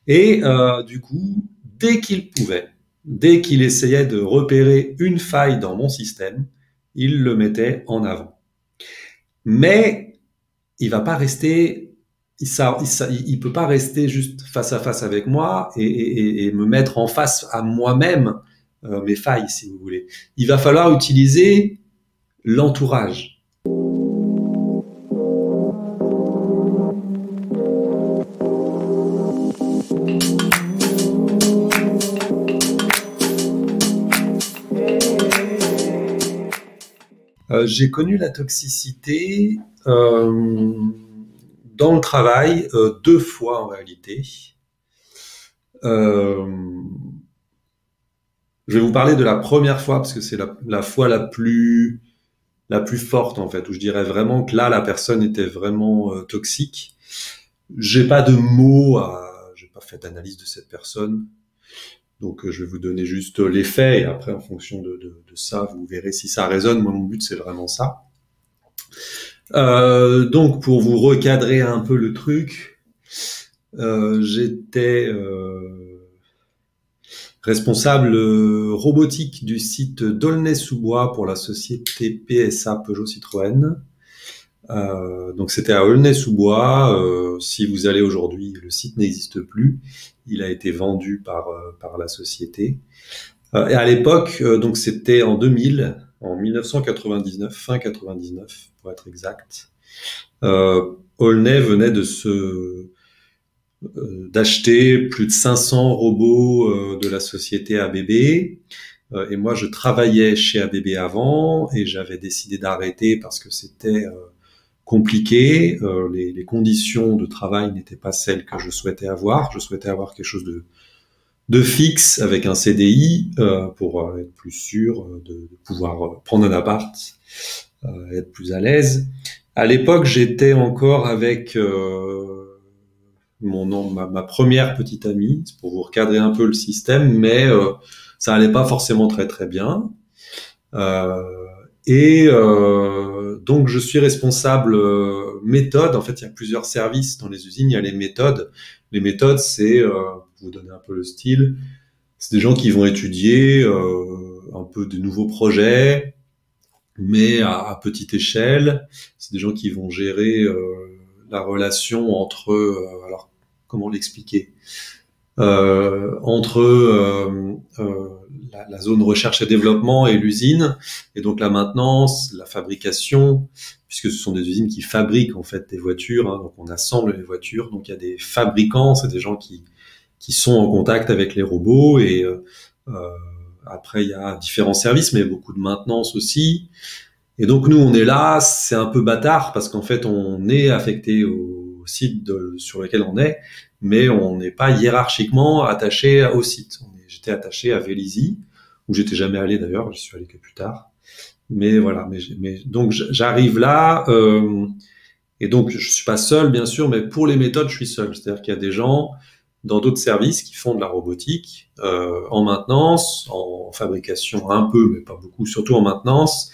Et du coup, dès qu'il pouvait, dès qu'il essayait de repérer une faille dans mon système, il le mettait en avant. Mais il va pas rester, il peut pas rester juste face à face avec moi et me mettre en face à moi-même mes failles, si vous voulez. Il va falloir utiliser l'entourage. J'ai connu la toxicité dans le travail 2 fois en réalité. Euh, je vais vous parler de la première fois parce que c'est la fois la plus forte en fait, où je dirais vraiment que là la personne était vraiment toxique. J'ai pas de mots j'ai pas fait d'analyse de cette personne. Donc je vais vous donner juste les faits et après en fonction de ça, vous verrez si ça résonne. Moi mon but c'est vraiment ça. Donc pour vous recadrer un peu le truc, j'étais responsable robotique du site d'Aulnay-sous-Bois pour la société PSA Peugeot Citroën. Donc c'était à Aulnay-sous-Bois. Si vous allez aujourd'hui, le site n'existe plus. Il a été vendu par la société. Et à l'époque, donc c'était en 2000, en 1999, fin 99 pour être exact. Aulnay venait d'acheter plus de 500 robots de la société ABB. Et moi, je travaillais chez ABB avant et j'avais décidé d'arrêter parce que c'était compliqué. Les conditions de travail n'étaient pas celles que je souhaitais avoir. Je souhaitais avoir quelque chose de fixe avec un CDI pour être plus sûr de pouvoir prendre un appart, être plus à l'aise. À l'époque, j'étais encore avec ma première petite amie, c'est pour vous recadrer un peu le système, mais ça allait pas forcément très très bien. Donc je suis responsable méthode. En fait, il y a plusieurs services dans les usines. Il y a les méthodes. Les méthodes, c'est pour vous donner un peu le style. C'est des gens qui vont étudier un peu de nouveaux projets, mais à petite échelle. C'est des gens qui vont gérer la relation entre alors comment l'expliquer entre la zone recherche et développement et l'usine, et donc la maintenance, la fabrication, puisque ce sont des usines qui fabriquent en fait des voitures, hein, donc on assemble les voitures, donc il y a des fabricants, c'est des gens qui sont en contact avec les robots, et après il y a différents services, mais beaucoup de maintenance aussi. Et donc nous on est là, c'est un peu bâtard parce qu'en fait on est affecté au site sur lequel on est, mais on n'est pas hiérarchiquement attaché au site. J'étais attaché à Vélizy, où j'étais jamais allé d'ailleurs, j'y suis allé que plus tard. Mais voilà, mais donc j'arrive là, et donc je suis pas seul bien sûr, mais pour les méthodes je suis seul. C'est-à-dire qu'il y a des gens dans d'autres services qui font de la robotique, en maintenance, en fabrication un peu, mais pas beaucoup, surtout en maintenance,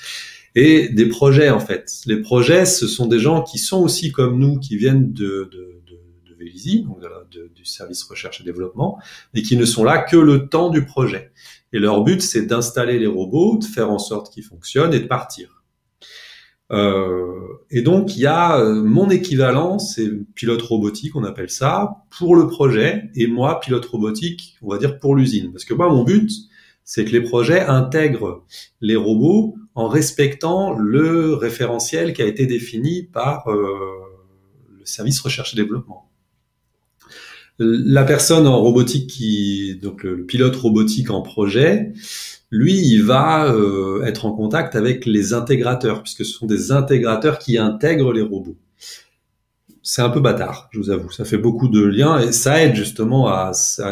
et des projets en fait. Les projets, ce sont des gens qui sont aussi comme nous, qui viennent de Vélizy, donc du service recherche et développement, et qui ne sont là que le temps du projet. Et leur but, c'est d'installer les robots, de faire en sorte qu'ils fonctionnent et de partir. Et donc, il y a mon équivalent, c'est pilote robotique, on appelle ça, pour le projet, et moi, pilote robotique, on va dire pour l'usine. Parce que moi, mon but, c'est que les projets intègrent les robots en respectant le référentiel qui a été défini par le service recherche et développement. La personne en robotique donc le pilote robotique en projet, lui, il va être en contact avec les intégrateurs, puisque ce sont des intégrateurs qui intègrent les robots. C'est un peu bâtard, je vous avoue. Ça fait beaucoup de liens et ça aide justement à ce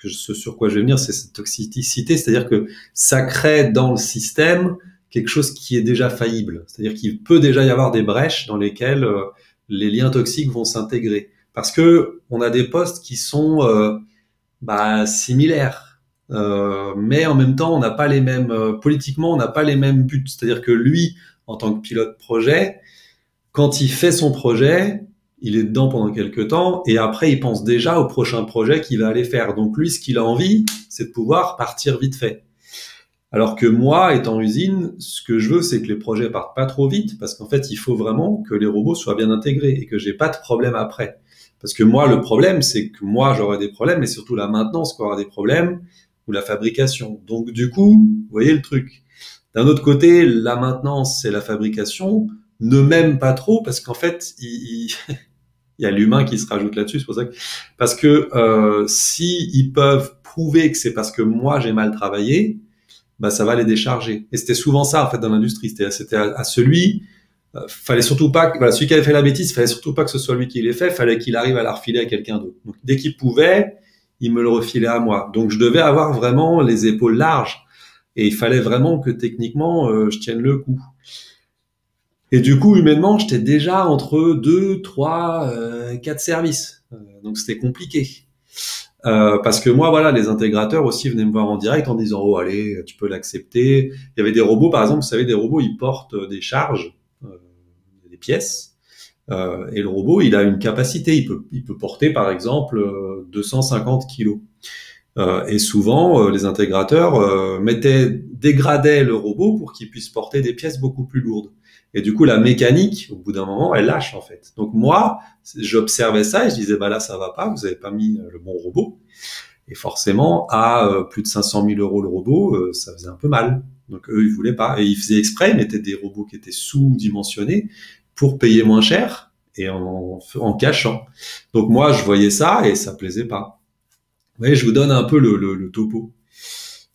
sur quoi je vais venir, c'est cette toxicité, c'est-à-dire que ça crée dans le système quelque chose qui est déjà faillible. C'est-à-dire qu'il peut déjà y avoir des brèches dans lesquelles les liens toxiques vont s'intégrer. Parce que on a des postes qui sont similaires, mais en même temps on n'a pas les mêmes politiquement on n'a pas les mêmes buts. C'est-à-dire que lui, en tant que pilote projet, quand il fait son projet, il est dedans pendant quelques temps, et après, il pense déjà au prochain projet qu'il va aller faire. Donc lui, ce qu'il a envie, c'est de pouvoir partir vite fait. Alors que moi, étant usine, ce que je veux, c'est que les projets partent pas trop vite, parce qu'en fait, il faut vraiment que les robots soient bien intégrés et que j'ai pas de problème après. Parce que moi, le problème, c'est que moi, j'aurai des problèmes, mais surtout la maintenance qui aura des problèmes, ou la fabrication. Donc, du coup, vous voyez le truc. D'un autre côté, la maintenance et la fabrication ne m'aiment pas trop, parce qu'en fait, il y a l'humain qui se rajoute là-dessus, c'est pour ça que, parce que si ils peuvent prouver que c'est parce que moi j'ai mal travaillé, bah ça va les décharger. Et c'était souvent ça en fait dans l'industrie, c'était à celui fallait surtout pas que, voilà, celui qui avait fait la bêtise, fallait surtout pas que ce soit lui qui l'ait fait, fallait qu'il arrive à la refiler à quelqu'un d'autre. Donc dès qu'il pouvait, il me le refilait à moi. Donc je devais avoir vraiment les épaules larges et il fallait vraiment que techniquement je tienne le coup. Et du coup, humainement, j'étais déjà entre deux, trois, quatre services. Donc c'était compliqué. Parce que moi, voilà, les intégrateurs aussi venaient me voir en direct en disant «Oh, allez, tu peux l'accepter». Il y avait des robots, par exemple, vous savez, des robots, ils portent des charges, des pièces. Et le robot, il a une capacité. Il peut porter, par exemple, 250 kilos. Et souvent, les intégrateurs dégradaient le robot pour qu'il puisse porter des pièces beaucoup plus lourdes. Et du coup, la mécanique, au bout d'un moment, elle lâche en fait. Donc moi, j'observais ça et je disais, bah là, ça va pas, vous avez pas mis le bon robot. Et forcément, à plus de 500 000 euros le robot, ça faisait un peu mal. Donc eux, ils voulaient pas. Et ils faisaient exprès, ils mettaient des robots qui étaient sous-dimensionnés pour payer moins cher et en cachant. Donc moi, je voyais ça et ça plaisait pas. Vous voyez, je vous donne un peu le topo.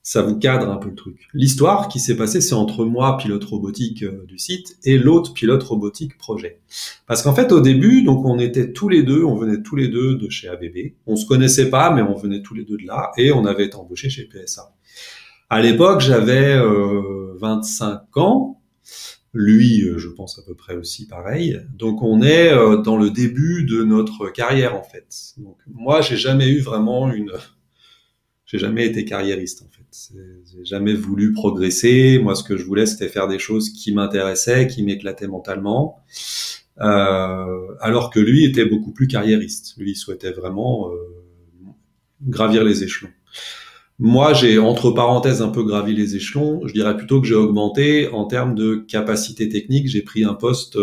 Ça vous cadre un peu le truc. L'histoire qui s'est passée, c'est entre moi, pilote robotique du site, et l'autre pilote robotique projet. Parce qu'en fait, au début, donc on était tous les deux, on venait tous les deux de chez ABB. On se connaissait pas, mais on venait tous les deux de là, et on avait été embauchés chez PSA. À l'époque, j'avais 25 ans. Lui, je pense à peu près aussi pareil. Donc on est dans le début de notre carrière en fait. Donc moi, j'ai jamais été carriériste en fait. J'ai jamais voulu progresser. Moi, ce que je voulais, c'était faire des choses qui m'intéressaient, qui m'éclataient mentalement. Alors que lui était beaucoup plus carriériste. Lui, il souhaitait vraiment gravir les échelons. Moi, j'ai entre parenthèses un peu gravi les échelons. Je dirais plutôt que j'ai augmenté en termes de capacité technique. J'ai pris un poste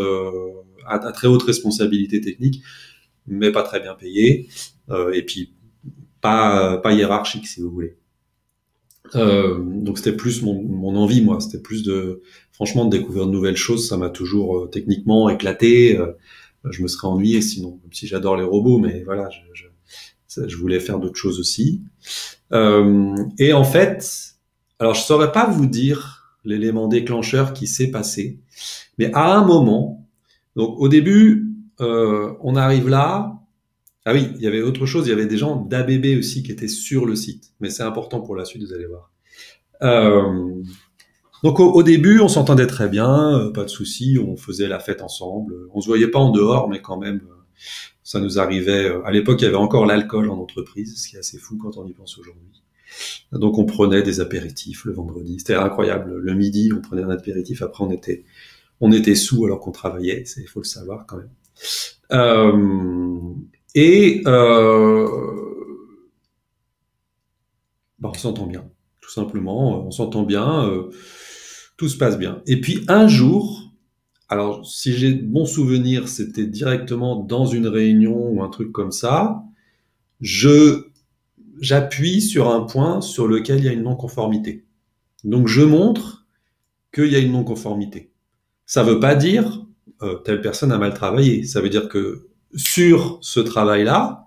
à très haute responsabilité technique, mais pas très bien payé. Et puis pas hiérarchique, si vous voulez. Donc c'était plus mon envie, moi. C'était plus franchement, de découvrir de nouvelles choses. Ça m'a toujours techniquement éclaté. Je me serais ennuyé sinon, même si j'adore les robots, mais voilà, je voulais faire d'autres choses aussi. Et en fait, alors je saurais pas vous dire l'élément déclencheur qui s'est passé, mais à un moment, donc au début, on arrive là. Ah oui, il y avait autre chose, il y avait des gens d'ABB aussi qui étaient sur le site, mais c'est important pour la suite, vous allez voir. Donc au début, on s'entendait très bien, pas de souci, on faisait la fête ensemble, on se voyait pas en dehors, mais quand même, ça nous arrivait. À l'époque, il y avait encore l'alcool en entreprise, ce qui est assez fou quand on y pense aujourd'hui. Donc on prenait des apéritifs le vendredi, c'était incroyable. Le midi, on prenait un apéritif, après on était sous alors qu'on travaillait, il faut le savoir quand même. Et on s'entend bien, tout simplement, on s'entend bien, tout se passe bien. Et puis un jour, alors si j'ai de bons souvenirs, c'était directement dans une réunion ou un truc comme ça, j'appuie sur un point sur lequel il y a une non-conformité. Donc je montre qu'il y a une non-conformité. Ça veut pas dire telle personne a mal travaillé. Ça veut dire que sur ce travail-là,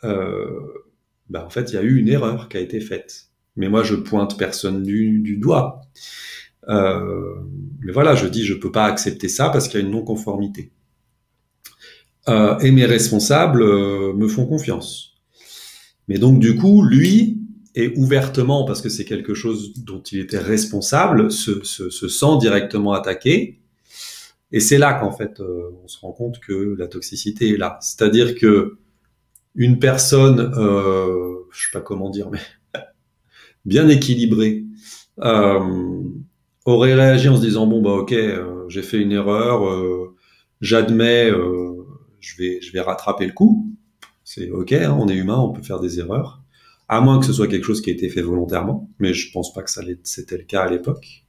en fait, il y a eu une erreur qui a été faite. Mais moi, je pointe personne du doigt. Mais voilà, je dis, je peux pas accepter ça parce qu'il y a une non-conformité. Et mes responsables me font confiance. Mais donc, du coup, lui, et ouvertement, parce que c'est quelque chose dont il était responsable, se sent directement attaqué. Et c'est là qu'en fait, on se rend compte que la toxicité est là. C'est-à-dire que une personne, je sais pas comment dire, mais bien équilibrée, aurait réagi en se disant bon bah ok, j'ai fait une erreur, j'admets, je vais rattraper le coup. C'est ok, hein, on est humain, on peut faire des erreurs, à moins que ce soit quelque chose qui a été fait volontairement, mais je pense pas que c'était le cas à l'époque.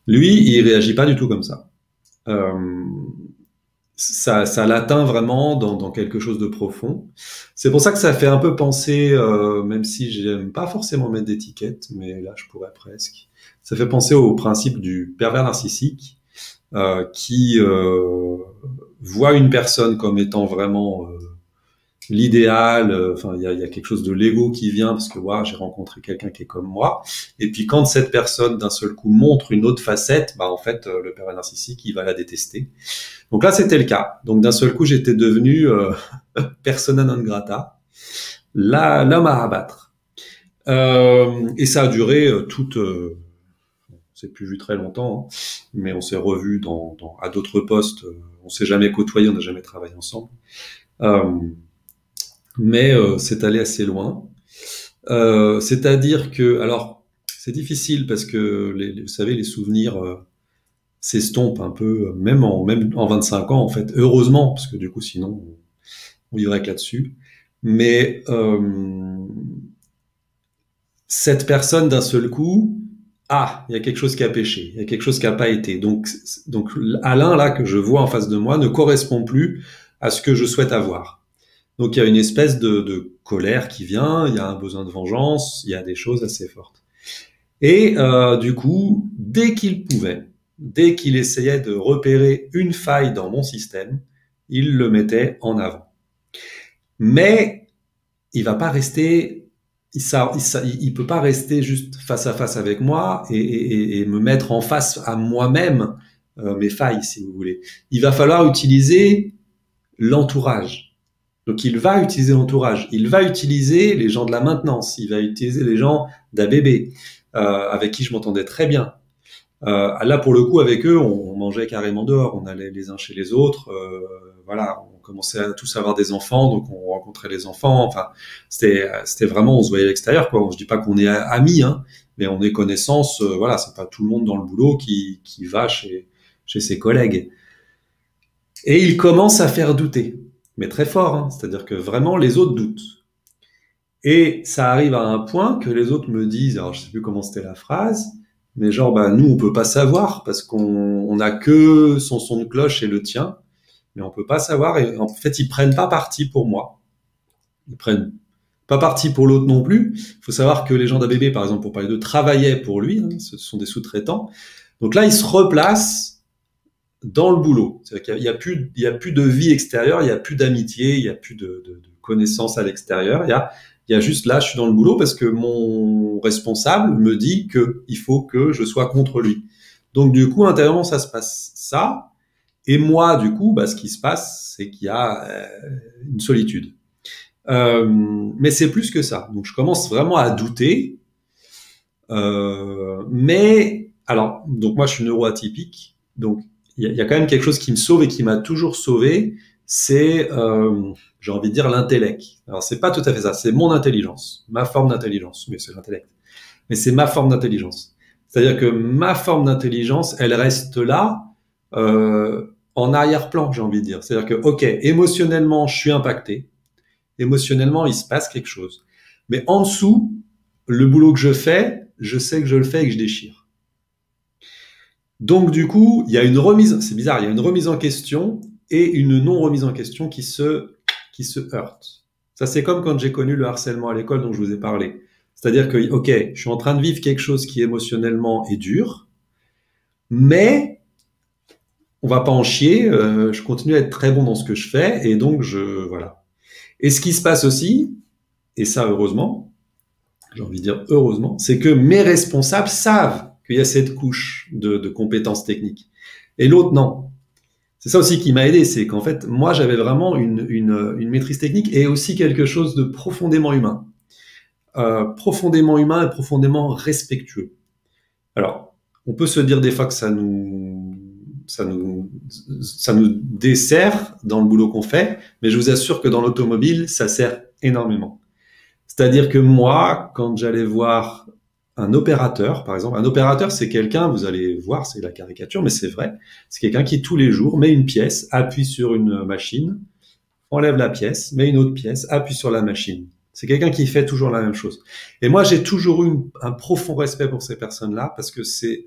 Lui, il réagit pas du tout comme ça. Euh, ça l'atteint vraiment dans quelque chose de profond. C'est pour ça que ça fait un peu penser, même si j'aime pas forcément mettre d'étiquette, mais là je pourrais presque. Ça fait penser au principe du pervers narcissique qui voit une personne comme étant vraiment l'idéal. Enfin, il y a quelque chose de l'ego qui vient parce que wow, j'ai rencontré quelqu'un qui est comme moi. Et puis quand cette personne d'un seul coup montre une autre facette, bah en fait le pervers narcissique il va la détester. Donc là c'était le cas. Donc d'un seul coup j'étais devenu persona non grata, l'homme à abattre. Et ça a duré toute. On s'est plus vu très longtemps, hein, mais on s'est revus à d'autres postes. On s'est jamais côtoyés, on n'a jamais travaillé ensemble. Euh, mais c'est allé assez loin. C'est-à-dire que, alors, c'est difficile parce que vous savez, les souvenirs s'estompent un peu, même en 25 ans en fait. Heureusement, parce que du coup, sinon, on vivrait que là-dessus. Mais cette personne d'un seul coup, il y a quelque chose qui a péché, il y a quelque chose qui n'a pas été. Donc Alain là que je vois en face de moi ne correspond plus à ce que je souhaite avoir. Donc il y a une espèce de colère qui vient, il y a un besoin de vengeance, il y a des choses assez fortes. Et du coup, dès qu'il essayait de repérer une faille dans mon système, il le mettait en avant. Mais il va pas rester, il peut pas rester juste face à face avec moi et me mettre en face à moi-même mes failles, si vous voulez. Il va falloir utiliser l'entourage. Donc il va utiliser l'entourage, il va utiliser les gens de la maintenance, il va utiliser les gens d'ABB, avec qui je m'entendais très bien. Là pour le coup avec eux, on mangeait carrément dehors, on allait les uns chez les autres, voilà, on commençait à tous avoir des enfants, donc on rencontrait les enfants. Enfin, c'était vraiment, on se voyait à l'extérieur, quoi. Je dis pas qu'on est amis, hein, mais on est connaissances. Voilà, c'est pas tout le monde dans le boulot qui va chez ses collègues. Et il commence à faire douter, mais très fort, hein, c'est-à-dire que vraiment les autres doutent. Et ça arrive à un point que les autres me disent, alors je sais plus comment c'était la phrase, mais genre bah nous on peut pas savoir parce qu'on a que son son de cloche et le tien, mais on peut pas savoir. Et en fait ils prennent pas parti pour moi, ils prennent pas parti pour l'autre non plus. Il faut savoir que les gens d'ABB par exemple, pour parler d'eux, travaillaient pour lui, hein, ce sont des sous-traitants. Donc là ils se replacent dans le boulot. C'est-à-dire qu'il y a plus de vie extérieure, il y a plus d'amitié, il y a plus de connaissances à l'extérieur. Il y a juste là, je suis dans le boulot parce que mon responsable me dit que il faut que je sois contre lui. Donc du coup, intérieurement, ça se passe ça. Et moi, du coup, bah, ce qui se passe, c'est qu'il y a une solitude. Mais c'est plus que ça. Donc je commence vraiment à douter. Mais alors, donc moi, je suis neuroatypique. Donc il y a quand même quelque chose qui me sauve et qui m'a toujours sauvé. C'est j'ai envie de dire l'intellect. Alors c'est pas tout à fait ça, c'est mon intelligence, ma forme d'intelligence, mais c'est l'intellect. Mais c'est ma forme d'intelligence. C'est-à-dire que ma forme d'intelligence, elle reste là en arrière-plan, j'ai envie de dire. C'est-à-dire que ok, émotionnellement, je suis impacté, émotionnellement, il se passe quelque chose. Mais en dessous, le boulot que je fais, je sais que je le fais et que je déchire. Donc du coup, il y a une remise, c'est bizarre, il y a une remise en question et une non remise en question qui se heurtent. Ça, c'est comme quand j'ai connu le harcèlement à l'école dont je vous ai parlé. C'est-à-dire que, ok, je suis en train de vivre quelque chose qui émotionnellement est dur, mais on va pas en chier, je continue à être très bon dans ce que je fais, et donc voilà. Et ce qui se passe aussi, et ça heureusement, j'ai envie de dire heureusement, c'est que mes responsables savent qu'il y a cette couche de compétences techniques. Et l'autre, non. C'est ça aussi qui m'a aidé, c'est qu'en fait, moi, j'avais vraiment une maîtrise technique et aussi quelque chose de profondément humain. Profondément humain et profondément respectueux. Alors, on peut se dire des fois que ça nous dessert dans le boulot qu'on fait, mais je vous assure que dans l'automobile, ça sert énormément. C'est-à-dire que moi, quand j'allais voir un opérateur, par exemple, un opérateur, c'est quelqu'un, vous allez voir, c'est la caricature, mais c'est vrai, c'est quelqu'un qui tous les jours met une pièce, appuie sur une machine, enlève la pièce, met une autre pièce, appuie sur la machine. C'est quelqu'un qui fait toujours la même chose. Et moi, j'ai toujours eu un profond respect pour ces personnes-là parce que c'est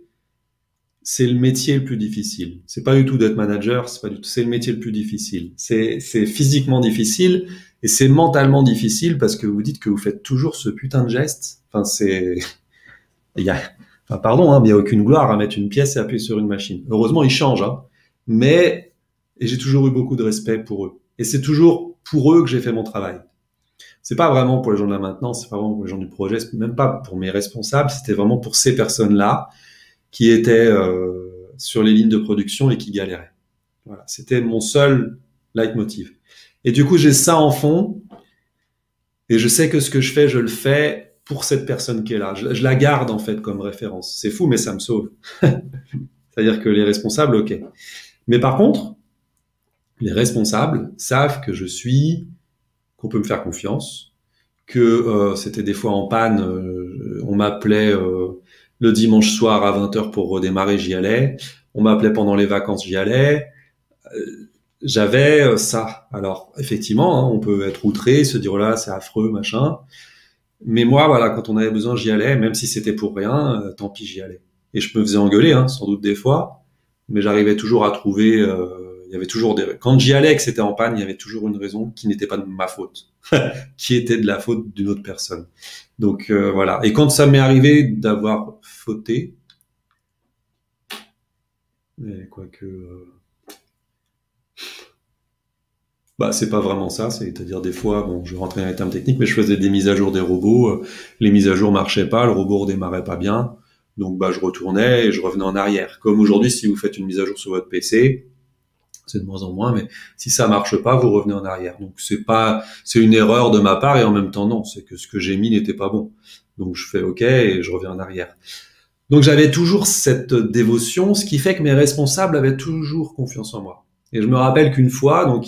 le métier le plus difficile. C'est pas du tout d'être manager, c'est le métier le plus difficile. C'est physiquement difficile et c'est mentalement difficile parce que vous dites que vous faites toujours ce putain de geste. Enfin, pardon, hein, mais il y a aucune gloire à mettre une pièce et appuyer sur une machine. Heureusement, ils changent, hein. Et j'ai toujours eu beaucoup de respect pour eux. Et c'est toujours pour eux que j'ai fait mon travail. C'est pas vraiment pour les gens de la maintenance, c'est pas vraiment pour les gens du projet, c'est même pas pour mes responsables, c'était vraiment pour ces personnes-là qui étaient sur les lignes de production et qui galéraient. Voilà, c'était mon seul leitmotiv. Et du coup, j'ai ça en fond, et je sais que ce que je fais, je le fais pour cette personne qui est là. Je la garde en fait comme référence. C'est fou, mais ça me sauve. C'est-à-dire que les responsables, ok. Mais par contre, les responsables savent que qu'on peut me faire confiance, que c'était des fois en panne, on m'appelait le dimanche soir à 20h pour redémarrer, j'y allais. On m'appelait pendant les vacances, j'y allais. J'avais ça. Alors, effectivement, hein, on peut être outré, se dire, oh là, c'est affreux, machin. Mais moi, voilà, quand on avait besoin, j'y allais, même si c'était pour rien, tant pis, j'y allais. Et je me faisais engueuler, hein, sans doute des fois, mais j'arrivais toujours à trouver, il y avait toujours quand j'y allais et que c'était en panne, il y avait toujours une raison qui n'était pas de ma faute, qui était de la faute d'une autre personne. Donc, voilà. Et quand ça m'est arrivé d'avoir fauté, mais quoique, bah, c'est pas vraiment ça, c'est-à-dire des fois, bon, je rentrais dans les termes techniques, mais je faisais des mises à jour des robots, les mises à jour marchaient pas, le robot redémarrait pas bien, donc bah je retournais et je revenais en arrière. Comme aujourd'hui, si vous faites une mise à jour sur votre PC, c'est de moins en moins, mais si ça marche pas, vous revenez en arrière. Donc c'est une erreur de ma part et en même temps non, c'est que ce que j'ai mis n'était pas bon. Donc je fais OK et je reviens en arrière. Donc j'avais toujours cette dévotion, ce qui fait que mes responsables avaient toujours confiance en moi. Et je me rappelle qu'une fois, donc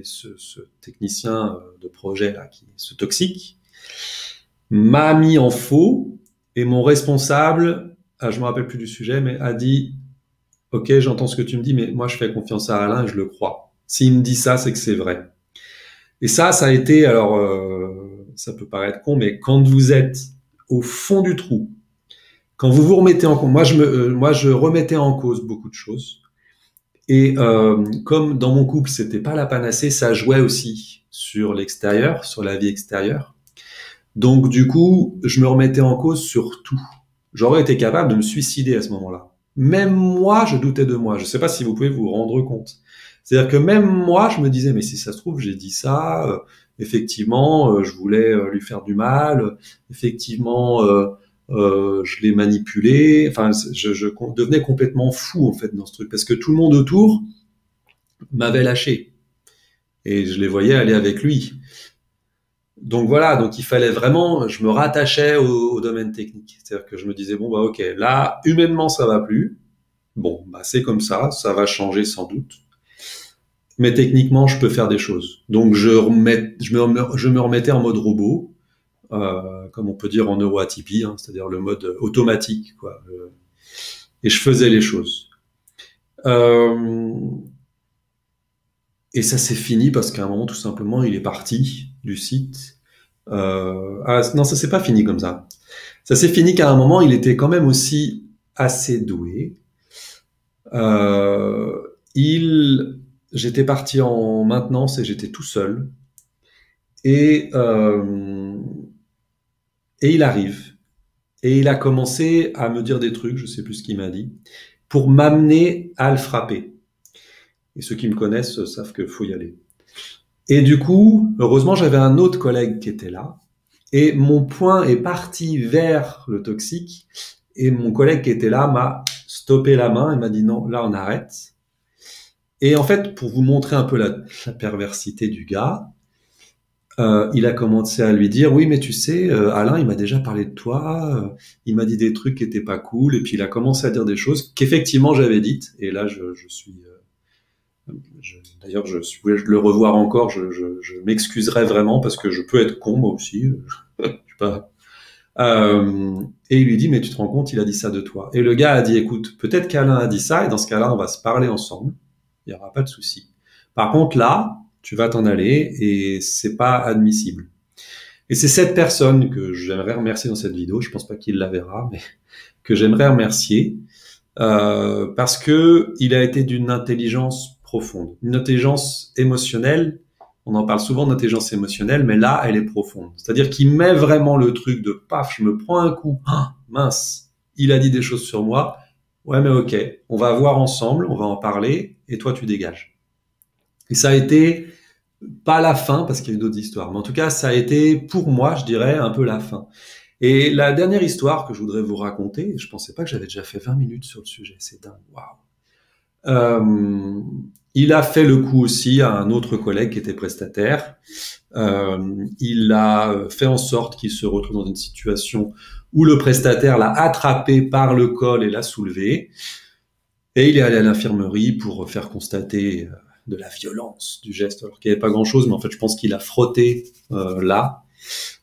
ce technicien de projet là, ce toxique, m'a mis en faux et mon responsable, je me rappelle plus du sujet, mais a dit OK, j'entends ce que tu me dis, mais moi je fais confiance à Alain et je le crois. S'il me dit ça, c'est que c'est vrai. Et ça a été, alors ça peut paraître con, mais quand vous êtes au fond du trou, quand vous vous remettez en cause, moi je remettais en cause beaucoup de choses. Et comme dans mon couple, c'était pas la panacée, ça jouait aussi sur l'extérieur, sur la vie extérieure. Donc du coup, je me remettais en cause sur tout. J'aurais été capable de me suicider à ce moment-là. Même moi, je doutais de moi. Je sais pas si vous pouvez vous rendre compte. C'est-à-dire que même moi, je me disais, mais si ça se trouve, j'ai dit ça, effectivement, je voulais lui faire du mal, effectivement, je l'ai manipulé. Enfin, je devenais complètement fou en fait dans ce truc parce que tout le monde autour m'avait lâché et je les voyais aller avec lui. Donc voilà, donc il fallait vraiment, je me rattachais au domaine technique. C'est-à-dire que je me disais bon bah ok, là humainement ça va plus. Bon bah c'est comme ça va changer sans doute. Mais techniquement je peux faire des choses. Donc je me remettais en mode robot. Comme on peut dire en neuroatypie, hein, c'est-à-dire le mode automatique, quoi. Et je faisais les choses. Et ça s'est fini parce qu'à un moment, tout simplement, il est parti du site. Non, ça s'est pas fini comme ça. Ça s'est fini qu'à un moment, il était quand même aussi assez doué. J'étais parti en maintenance et j'étais tout seul. Et il arrive. Et il a commencé à me dire des trucs, je sais plus ce qu'il m'a dit, pour m'amener à le frapper. Et ceux qui me connaissent savent qu'il faut y aller. Et du coup, heureusement, j'avais un autre collègue qui était là. Et mon poing est parti vers le toxique. Et mon collègue qui était là m'a stoppé la main et m'a dit non, là on arrête. Et en fait, pour vous montrer un peu la perversité du gars, il a commencé à lui dire oui mais tu sais Alain il m'a déjà parlé de toi, il m'a dit des trucs qui étaient pas cool et puis il a commencé à dire des choses qu'effectivement j'avais dites et là je suis d'ailleurs si vous voulez le revoir encore je m'excuserai vraiment parce que je peux être con moi aussi je sais pas. Et il lui dit mais tu te rends compte il a dit ça de toi et le gars a dit écoute peut-être qu'Alain a dit ça et dans ce cas-là on va se parler ensemble il y aura pas de souci par contre là Tu vas t'en aller et c'est pas admissible. Et c'est cette personne que j'aimerais remercier dans cette vidéo. Je pense pas qu'il la verra, mais que j'aimerais remercier parce que il a été d'une intelligence profonde, une intelligence émotionnelle. On en parle souvent d'intelligence émotionnelle, mais là, elle est profonde. C'est-à-dire qu'il met vraiment le truc de paf, je me prends un coup. Ah, mince, il a dit des choses sur moi. Ouais, mais ok, on va voir ensemble, on va en parler, et toi, tu dégages. Et ça a été pas la fin, parce qu'il y a eu d'autres histoires, mais en tout cas, ça a été, pour moi, je dirais, un peu la fin. Et la dernière histoire que je voudrais vous raconter, je pensais pas que j'avais déjà fait 20 minutes sur le sujet, c'est dingue, waouh. Il a fait le coup aussi à un autre collègue qui était prestataire. Il a fait en sorte qu'il se retrouve dans une situation où le prestataire l'a attrapé par le col et l'a soulevé. Et il est allé à l'infirmerie pour faire constater de la violence du geste, alors qu'il n'y avait pas grand-chose, mais en fait, je pense qu'il a frotté là.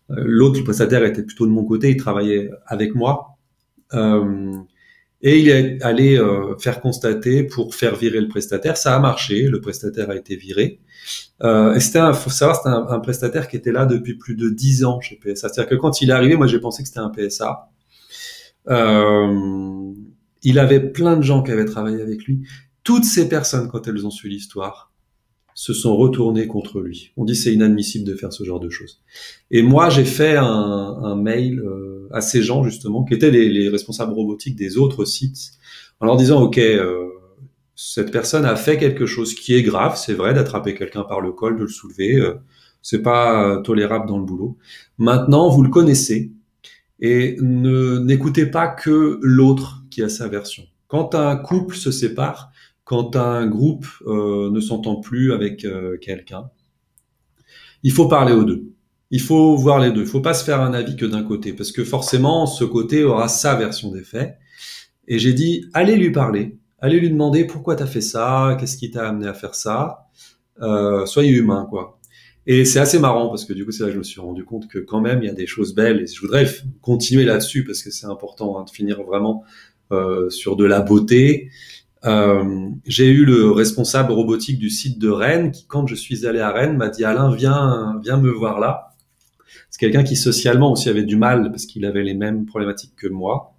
L'autre prestataire était plutôt de mon côté, il travaillait avec moi. Et il est allé faire constater pour faire virer le prestataire. Ça a marché, le prestataire a été viré. Et faut savoir, c'était un prestataire qui était là depuis plus de 10 ans chez PSA. C'est-à-dire que quand il est arrivé, moi j'ai pensé que c'était un PSA. Il avait plein de gens qui avaient travaillé avec lui. Toutes ces personnes, quand elles ont su l'histoire, se sont retournées contre lui. On dit c'est inadmissible de faire ce genre de choses. Et moi, j'ai fait un mail à ces gens, justement, qui étaient les responsables robotiques des autres sites, en leur disant, OK, cette personne a fait quelque chose qui est grave, c'est vrai, d'attraper quelqu'un par le col, de le soulever, c'est pas tolérable dans le boulot. Maintenant, vous le connaissez, et n'écoutez pas que l'autre qui a sa version. Quand un couple se sépare, quand un groupe ne s'entend plus avec quelqu'un, il faut parler aux deux. Il faut voir les deux. Il faut pas se faire un avis que d'un côté, parce que forcément, ce côté aura sa version des faits. Et j'ai dit, allez lui parler, allez lui demander pourquoi t'as fait ça, qu'est-ce qui t'a amené à faire ça. Soyez humain, quoi. Et c'est assez marrant, parce que du coup, c'est là que je me suis rendu compte que quand même, il y a des choses belles, et je voudrais continuer là-dessus, parce que c'est important de finir vraiment sur de la beauté. J'ai eu le responsable robotique du site de Rennes qui, quand je suis allé à Rennes, m'a dit Alain, viens me voir là. C'est quelqu'un qui socialement aussi avait du mal parce qu'il avait les mêmes problématiques que moi.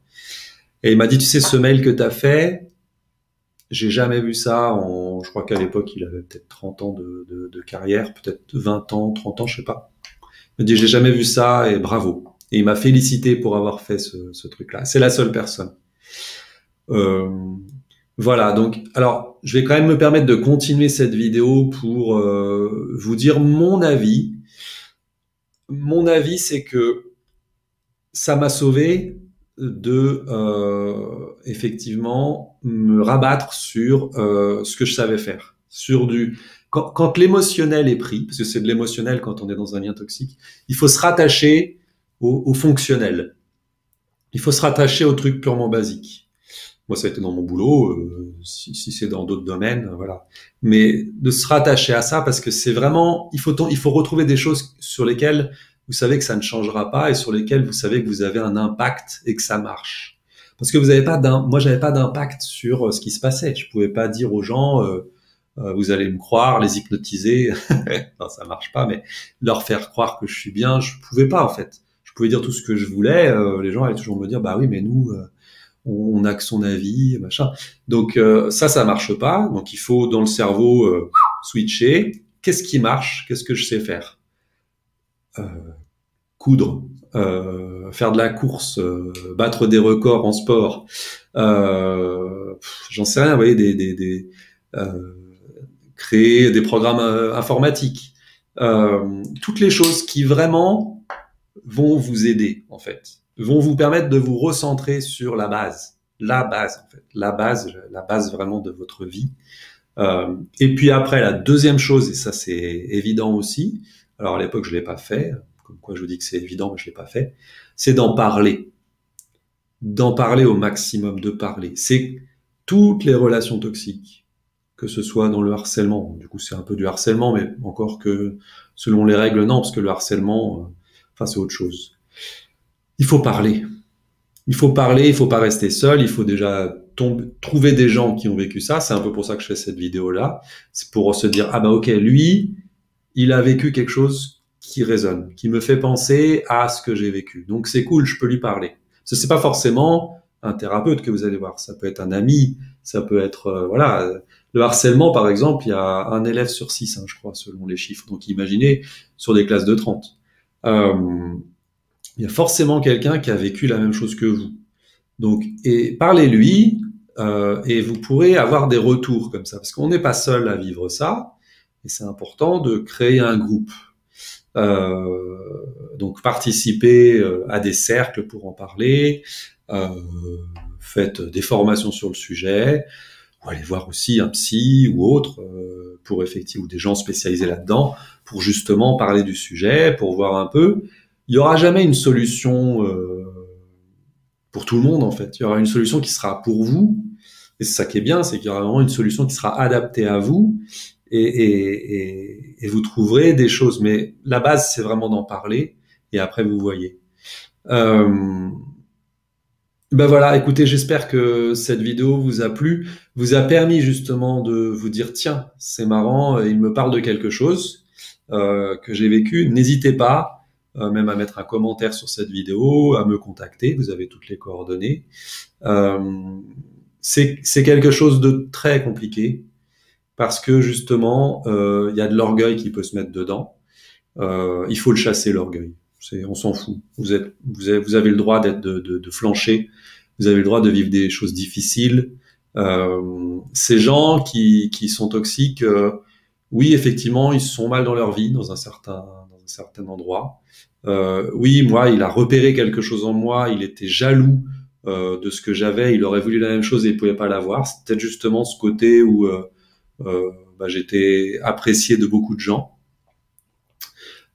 Et il m'a dit, tu sais, ce mail que t'as fait, j'ai jamais vu ça. Je crois qu'à l'époque, il avait peut-être 30 ans de carrière, peut-être 20 ans, 30 ans, je sais pas. Il m'a dit, j'ai jamais vu ça et bravo. Et il m'a félicité pour avoir fait ce truc-là. C'est la seule personne. Voilà, donc, alors, je vais quand même me permettre de continuer cette vidéo pour vous dire mon avis. Mon avis, c'est que ça m'a sauvé de, effectivement, me rabattre sur ce que je savais faire. Quand l'émotionnel est pris, parce que c'est de l'émotionnel quand on est dans un lien toxique, il faut se rattacher au fonctionnel. Il faut se rattacher au truc purement basique. Moi, ça a été dans mon boulot, si c'est dans d'autres domaines, voilà. Mais de se rattacher à ça, parce que c'est vraiment, il faut retrouver des choses sur lesquelles vous savez que ça ne changera pas et sur lesquelles vous savez que vous avez un impact et que ça marche. Parce que moi, j'avais pas d'impact sur ce qui se passait. Je pouvais pas dire aux gens, vous allez me croire, les hypnotiser. Non, ça marche pas, mais leur faire croire que je suis bien, je pouvais pas, en fait. Je pouvais dire tout ce que je voulais, les gens allaient toujours me dire, bah oui, mais nous, on n'a que son avis, machin. Donc ça marche pas. Donc il faut dans le cerveau switcher. Qu'est-ce qui marche? Qu'est-ce que je sais faire? Coudre, faire de la course, battre des records en sport. J'en sais rien. Vous voyez, créer des programmes informatiques. Toutes les choses qui vraiment vont vous aider en fait, vont vous permettre de vous recentrer sur la base en fait, la base vraiment de votre vie. Et puis après, la deuxième chose, et ça c'est évident aussi, alors à l'époque je l'ai pas fait, comme quoi je vous dis que c'est évident mais je l'ai pas fait, c'est d'en parler au maximum, de parler. C'est toutes les relations toxiques, que ce soit dans le harcèlement, du coup c'est un peu du harcèlement, mais encore que selon les règles, non, parce que le harcèlement, c'est autre chose. Il faut parler. Il faut parler, il faut pas rester seul, il faut déjà trouver des gens qui ont vécu ça. C'est un peu pour ça que je fais cette vidéo-là. C'est pour se dire, ah bah ok, lui, il a vécu quelque chose qui résonne, qui me fait penser à ce que j'ai vécu. Donc c'est cool, je peux lui parler. C'est pas forcément un thérapeute que vous allez voir, ça peut être un ami, ça peut être voilà. Le harcèlement, par exemple, il y a un élève sur 6, hein, je crois, selon les chiffres. Donc imaginez sur des classes de 30. Il y a forcément quelqu'un qui a vécu la même chose que vous. Donc, et parlez-lui, et vous pourrez avoir des retours comme ça, parce qu'on n'est pas seul à vivre ça, et c'est important de créer un groupe. Donc, participez à des cercles pour en parler, faites des formations sur le sujet, ou allez voir aussi un psy ou autre, pour effectivement, ou des gens spécialisés là-dedans, pour justement parler du sujet, pour voir un peu. Il y aura jamais une solution pour tout le monde, en fait. Il y aura une solution qui sera pour vous. Et c'est ça qui est bien, c'est qu'il y aura vraiment une solution qui sera adaptée à vous. Et vous trouverez des choses. Mais la base, c'est vraiment d'en parler. Et après, vous voyez. Ben voilà, écoutez, j'espère que cette vidéo vous a plu, vous a permis justement de vous dire, tiens, c'est marrant, il me parle de quelque chose que j'ai vécu. N'hésitez pas, même à mettre un commentaire sur cette vidéo, à me contacter, vous avez toutes les coordonnées. C'est quelque chose de très compliqué, parce que justement, il y a de l'orgueil qui peut se mettre dedans. Il faut le chasser, l'orgueil. On s'en fout. Vous avez le droit de flancher. Vous avez le droit de vivre des choses difficiles. Ces gens qui sont toxiques, oui, effectivement, ils sont mal dans leur vie, dans un certain endroit. Oui, moi, il a repéré quelque chose en moi. Il était jaloux de ce que j'avais. Il aurait voulu la même chose et il pouvait pas l'avoir. C'est peut-être justement ce côté où j'étais apprécié de beaucoup de gens.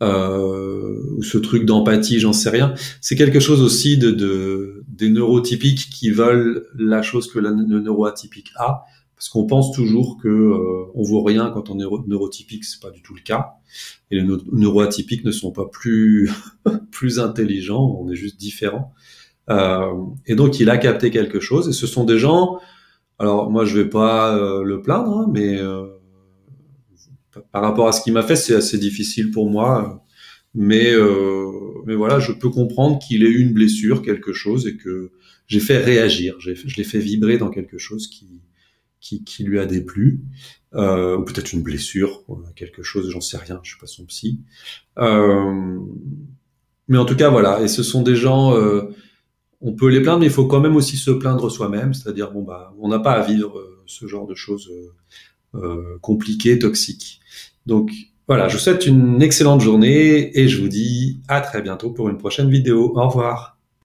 Ou ce truc d'empathie, j'en sais rien. C'est quelque chose aussi des neurotypiques qui veulent la chose que le neuroatypique a, parce qu'on pense toujours que on vaut rien quand on est neurotypique, c'est pas du tout le cas. Et les neuroatypiques ne sont pas plus plus intelligents, on est juste différents. Et donc il a capté quelque chose, et ce sont des gens. Alors moi je vais pas le plaindre, hein, mais par rapport à ce qu'il m'a fait, c'est assez difficile pour moi. Mais voilà, je peux comprendre qu'il ait eu une blessure, quelque chose, et que j'ai fait réagir. Je l'ai fait vibrer dans quelque chose qui lui a déplu. Ou peut-être une blessure, quelque chose, j'en sais rien, je suis pas son psy. Mais en tout cas, voilà. Et ce sont des gens, on peut les plaindre, mais il faut quand même aussi se plaindre soi-même. C'est-à-dire, bon, bah, on n'a pas à vivre ce genre de choses compliquées, toxiques. Donc, voilà, je vous souhaite une excellente journée et je vous dis à très bientôt pour une prochaine vidéo. Au revoir.